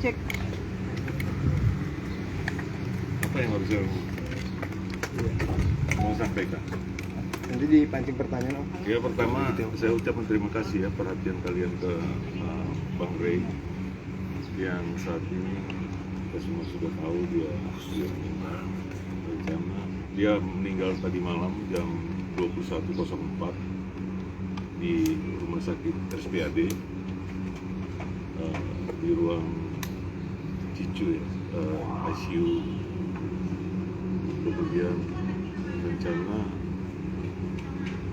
Cek. Apa yang harus saya mau sampaikan? Nanti dipancing pertanyaan Om. Ya pertama saya ucapkan terima kasih ya perhatian kalian ke Bang Ray yang saat ini kita semua sudah tahu dia meninggal. Rencana dia meninggal tadi malam jam 21.04 di rumah sakit RSPAD di ruang Cicu ya, ICU. Kemudian rencana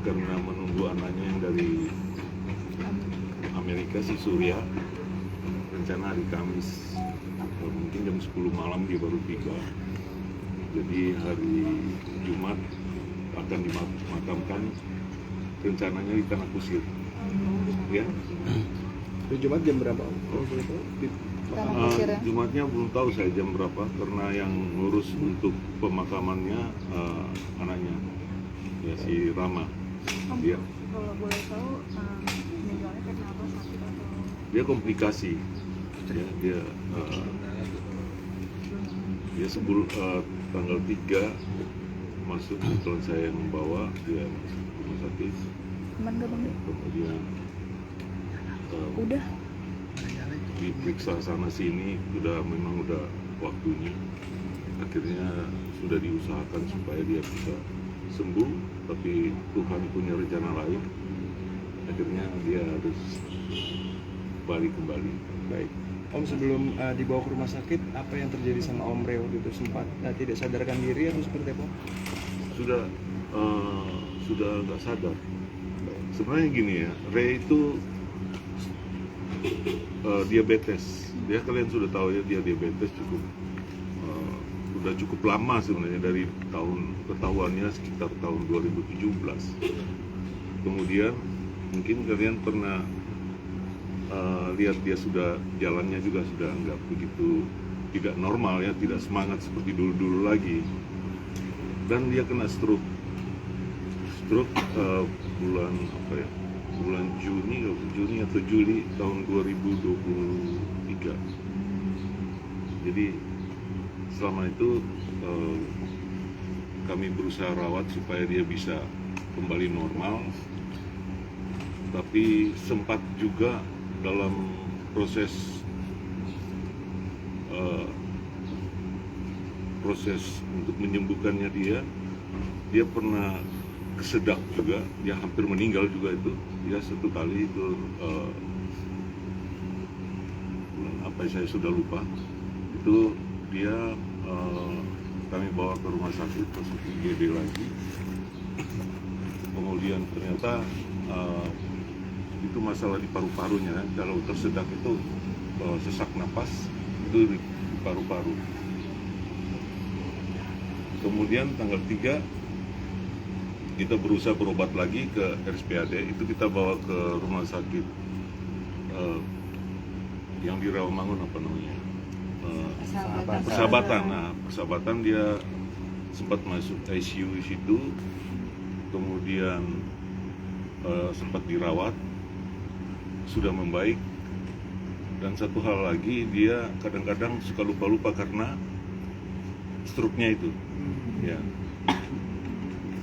karena menunggu anaknya yang dari Amerika si Surya, rencana hari Kamis mungkin jam 10 malam dia baru tiba. Jadi hari Jumat akan dimakamkan rencananya di Tanah Kusir ya. Itu Jumat jam berapa Om? Kalau boleh tahu? Tanah Kusir ya? Jumatnya belum tahu saya jam berapa karena yang ngurus untuk pemakamannya anaknya ya si Rama. Dia Kalau boleh tahu, meninggalnya karena apa, sakit atau? dia komplikasi ya, dia tanggal 3 masuk setelah saya yang membawa dia masuk rumah sakit. Aman gak Bang? Kemudian Udah. diperiksa sana sini memang udah waktunya. Akhirnya sudah diusahakan supaya dia bisa sembuh, tapi Tuhan punya rencana lain. Akhirnya dia harus balik kembali. Baik. Om, sebelum dibawa ke rumah sakit, apa yang terjadi sama Om Reo gitu? Sempat tidak sadarkan diri atau seperti apa? Sudah nggak sadar. Sebenarnya gini ya, Ray itu diabetes. Kalian sudah tahu ya, dia diabetes udah cukup lama sebenarnya, dari tahun ketahuannya sekitar tahun 2017. Kemudian mungkin kalian pernah lihat dia sudah jalannya juga sudah nggak begitu, tidak normal ya, tidak semangat seperti dulu lagi. Dan dia kena stroke bulan Juni atau Juli tahun 2023. Jadi selama itu kami berusaha rawat supaya dia bisa kembali normal, tapi sempat juga dalam proses untuk menyembuhkannya dia pernah kesedak juga, dia hampir meninggal juga itu. Dia satu kali itu bulan apa saya sudah lupa, itu dia kami bawa ke rumah sakit masuk IGD lagi. Kemudian ternyata itu masalah di paru-parunya. Kalau tersedak itu sesak napas itu di paru-paru. Kemudian tanggal 3 kita berusaha berobat lagi ke RSPAD. Itu kita bawa ke rumah sakit yang di Rawamangun, apa namanya, Persahabatan. Nah, Persahabatan dia sempat masuk ICU di situ. Kemudian sempat dirawat, sudah membaik. Dan satu hal lagi, dia kadang-kadang suka lupa-lupa karena stroke-nya itu ya.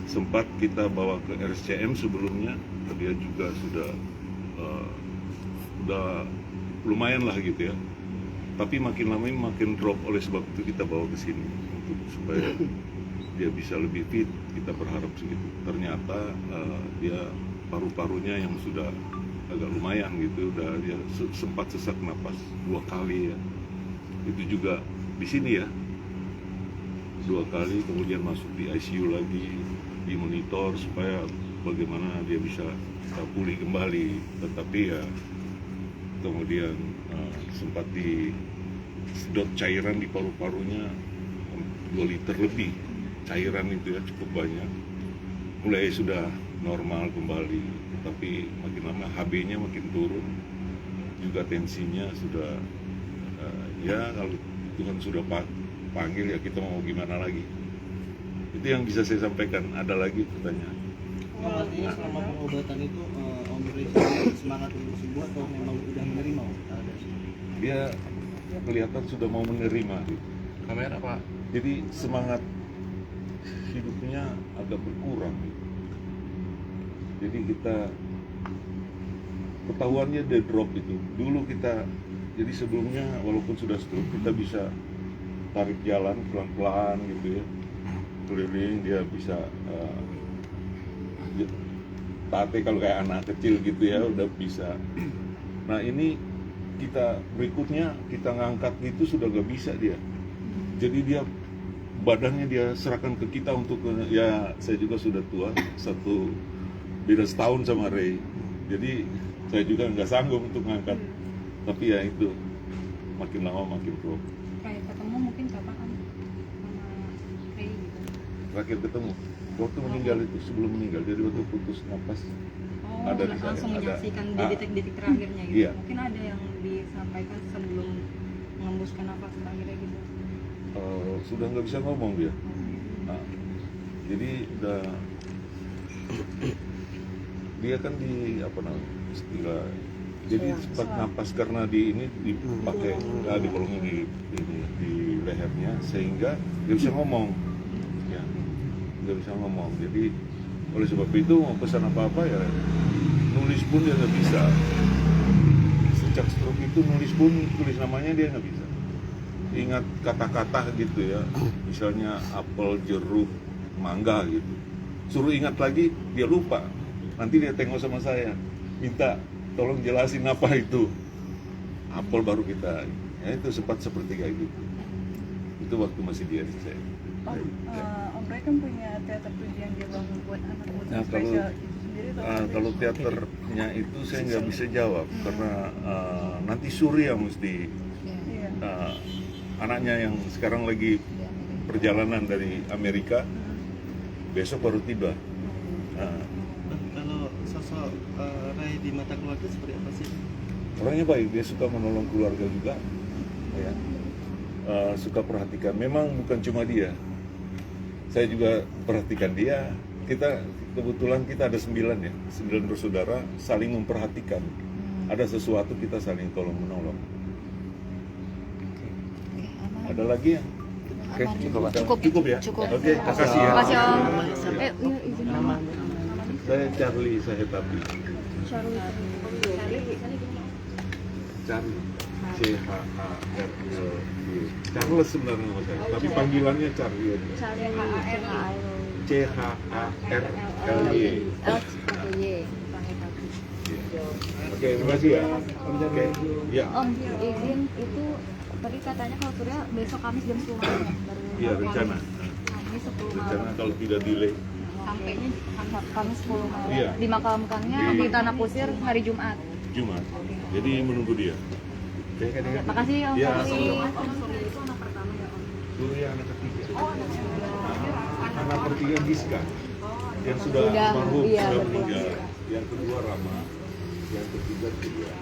Sempat kita bawa ke RSCM sebelumnya, dia juga sudah lumayan lah gitu ya. Tapi makin lama makin drop, oleh sebab itu kita bawa ke sini untuk supaya dia bisa lebih fit. Kita berharap segitu. Ternyata dia paru-parunya yang sudah agak lumayan gitu, dia sempat sesak napas 2 kali ya. Itu juga di sini ya, 2 kali. Kemudian masuk di ICU lagi, dimonitor supaya bagaimana dia bisa pulih kembali. Tetapi ya kemudian sempat disedot cairan di paru-parunya 2 liter lebih cairan itu ya, cukup banyak. Mulai sudah normal kembali, tapi makin lama HB-nya makin turun, juga tensinya sudah ya kalau Tuhan sudah panggil ya, kita mau gimana lagi. Itu yang bisa saya sampaikan. Ada lagi pertanyaan? Artinya selama pengobatan itu Om Ray semangat untuk sembuh atau memang udah menerima? Dia kelihatan sudah mau menerima gitu. Kamera Pak. Jadi semangat hidupnya agak berkurang gitu. Jadi kita ketahuannya dia drop itu. Dulu kita, jadi sebelumnya walaupun sudah stroke kita bisa tarik jalan pelan-pelan gitu ya, keliling dia bisa tate kalau kayak anak kecil gitu ya udah bisa. Nah ini kita berikutnya kita ngangkat itu sudah gak bisa dia. Jadi dia badannya dia serahkan ke kita untuk, ya saya juga sudah tua, beda setahun sama Ray. Jadi saya juga nggak sanggup untuk ngangkat. Tapi ya itu makin lama makin drop. Kayak ketemu mungkin kapan sama Ray gitu. Terakhir ketemu waktu meninggal itu, sebelum meninggal, jadi waktu putus napas. Oh, Ada di sana, langsung ada. menyaksikan di detik-detik terakhirnya gitu. Iya. Mungkin ada yang disampaikan sebelum mengembuskan nafas terakhirnya gitu. Sudah nggak bisa ngomong dia. Nah, jadi udah dia kan di apa namanya istilah, jadi sempat napas karena di ini dipakai dibolongin di lehernya sehingga dia bisa ngomong, ya nggak bisa ngomong. Jadi oleh sebab itu mau pesan apa ya nulis pun dia nggak bisa. Sejak stroke itu nulis pun, tulis namanya dia nggak bisa. Ingat kata-kata gitu ya, misalnya apel, jeruk, mangga gitu, suruh ingat lagi dia lupa. Nanti dia tengok sama saya, minta tolong jelasin apa itu apel, baru kita ya itu sempat seperti kayak gitu. Itu waktu masih di RCTI. Om Ray kan punya teater yang dia bangun buat anak Nah, spesial itu sendiri kalau teaternya itu saya nggak bisa jawab karena nanti Suri yang mesti anaknya yang sekarang lagi perjalanan dari Amerika besok baru tiba. Nah, Kalau sosok Ray di mata keluarga seperti apa sih? orangnya baik, dia suka menolong keluarga juga, ya. Suka perhatikan. Memang bukan cuma dia, saya juga perhatikan dia. Kita kebetulan kita ada 9 bersaudara, saling memperhatikan. Ada sesuatu kita saling tolong menolong. Ada lagi ya? Oke, cukup ya. Oke, makasih ya. Makasih Om. Izin nama. Saya Charlie Sahetapi. Charlie. Charlie. C-H-A-R-L-Y. Charles sebenarnya nama saya, tapi panggilannya Charlie aja. C-H-A-R-L-Y. Oke, terima kasih ya. Oke, ya. Om, izin itu tadi katanya kalau Surya besok Kamis jam 10 malam ya? Iya, rencana. Kamis 10 Rencana malam. kalau tidak delay. Sampainya Kamis 10 malam. Iya. Dimakamkannya di Tanah Kusir hari Jumat. Jumat. Jadi menunggu dia. Oke. Makasih Om. Ya, Surya. Surya anak ketiga. Anak ketiga Giska yang sudah Sudah, almarhum, iya, sudah betul. meninggal. Yang kedua Rama, yang ketiga dia.